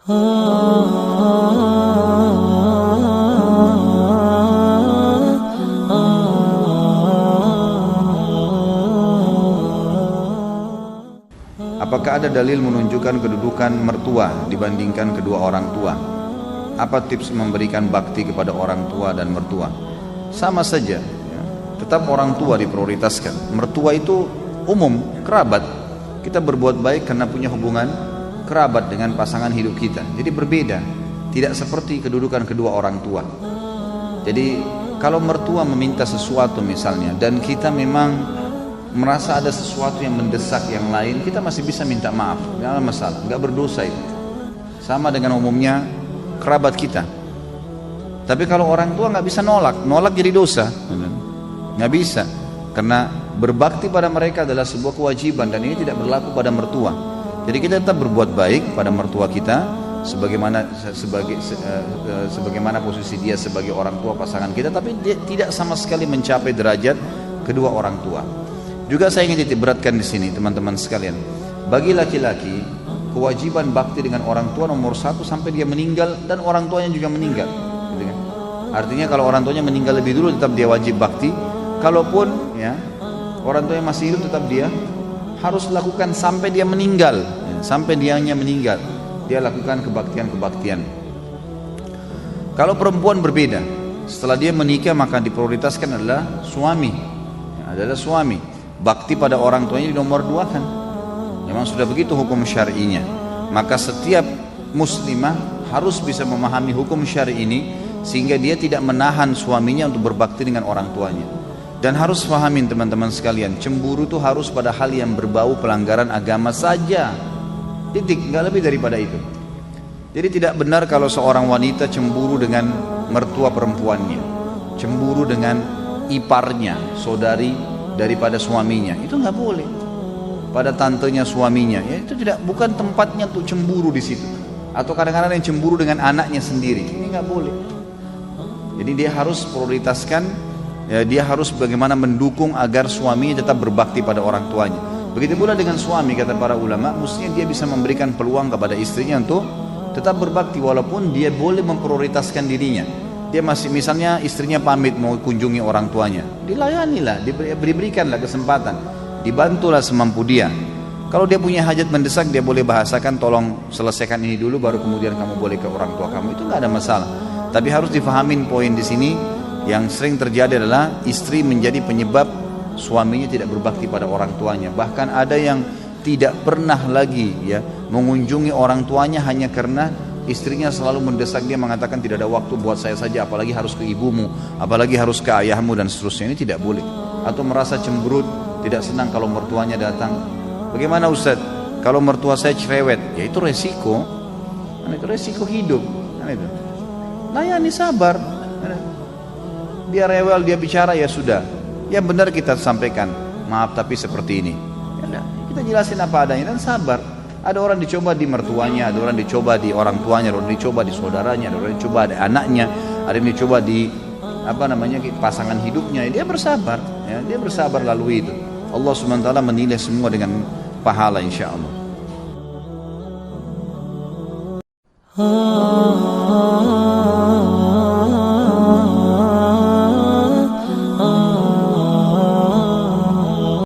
Apakah ada dalil menunjukkan kedudukan mertua dibandingkan kedua orang tua? Apa tips memberikan bakti kepada orang tua dan mertua? Sama saja, ya. Tetap orang tua diprioritaskan. Mertua itu umum, kerabat. Kita berbuat baik karena punya hubungan kerabat dengan pasangan hidup kita. Jadi berbeda, tidak seperti kedudukan kedua orang tua. Jadi kalau mertua meminta sesuatu misalnya, dan kita memang merasa ada sesuatu yang mendesak yang lain, kita masih bisa minta maaf, nggak ada masalah, nggak berdosa itu. Sama dengan umumnya kerabat kita. Tapi kalau orang tua nggak bisa nolak jadi dosa, nggak bisa, karena berbakti pada mereka adalah sebuah kewajiban dan ini tidak berlaku pada mertua. Jadi kita tetap berbuat baik pada mertua kita, sebagaimana posisi dia sebagai orang tua pasangan kita, tapi dia tidak sama sekali mencapai derajat kedua orang tua. Juga saya ingin titik beratkan di sini teman-teman sekalian, bagi laki-laki kewajiban bakti dengan orang tua nomor 1 sampai dia meninggal dan orang tuanya juga meninggal, gitu kan? Artinya kalau orang tuanya meninggal lebih dulu tetap dia wajib bakti, kalaupun ya orang tuanya masih hidup tetap dia harus lakukan sampai dia meninggal, ya, sampai dianya meninggal dia lakukan kebaktian-kebaktian. Kalau perempuan berbeda, setelah dia menikah maka diprioritaskan adalah suami, ya, adalah suami. Bakti pada orang tuanya di nomor 2 kan. Memang sudah begitu hukum syar'inya. Maka setiap muslimah harus bisa memahami hukum syar'i ini sehingga dia tidak menahan suaminya untuk berbakti dengan orang tuanya. Dan harus pahamin teman-teman sekalian, cemburu itu harus pada hal yang berbau pelanggaran agama saja. Titik, nggak lebih daripada itu. Jadi tidak benar kalau seorang wanita cemburu dengan mertua perempuannya, cemburu dengan iparnya, saudari daripada suaminya, itu nggak boleh. Pada tantenya suaminya, ya itu bukan tempatnya untuk cemburu di situ. Atau kadang-kadang yang cemburu dengan anaknya sendiri, ini nggak boleh. Jadi dia harus prioritaskan, ya, dia harus bagaimana mendukung agar suaminya tetap berbakti pada orang tuanya. Begitu pula dengan suami, kata para ulama, mestinya dia bisa memberikan peluang kepada istrinya untuk tetap berbakti walaupun dia boleh memprioritaskan dirinya. Dia masih, misalnya istrinya pamit mau kunjungi orang tuanya, dilayanilah, diberikanlah kesempatan, dibantulah semampu dia. Kalau dia punya hajat mendesak, dia boleh bahasakan, tolong selesaikan ini dulu baru kemudian kamu boleh ke orang tua kamu, itu nggak ada masalah. Tapi harus difahamin poin di sini yang sering terjadi adalah istri menjadi penyebab suaminya tidak berbakti pada orang tuanya. Bahkan ada yang tidak pernah lagi ya mengunjungi orang tuanya hanya karena istrinya selalu mendesak dia, mengatakan tidak ada waktu buat saya saja, apalagi harus ke ibumu, apalagi harus ke ayahmu dan seterusnya. Ini tidak boleh. Atau merasa cemberut, tidak senang kalau mertuanya datang. Bagaimana Ustaz? Kalau mertua saya cerewet, ya itu resiko. Itu resiko hidup. Itu. Layani, sabar. Dia rewel, dia bicara, ya sudah. Yang benar kita sampaikan, maaf tapi seperti ini. Ya, kita jelasin apa adanya dan sabar. Ada orang dicoba di mertuanya, ada orang dicoba di orang tuanya, ada orang dicoba di saudaranya, ada orang dicoba di anaknya, ada yang dicoba di pasangan hidupnya. Dia bersabar, ya, dia bersabar lalui itu. Allah SWT menilai semua dengan pahala insyaallah.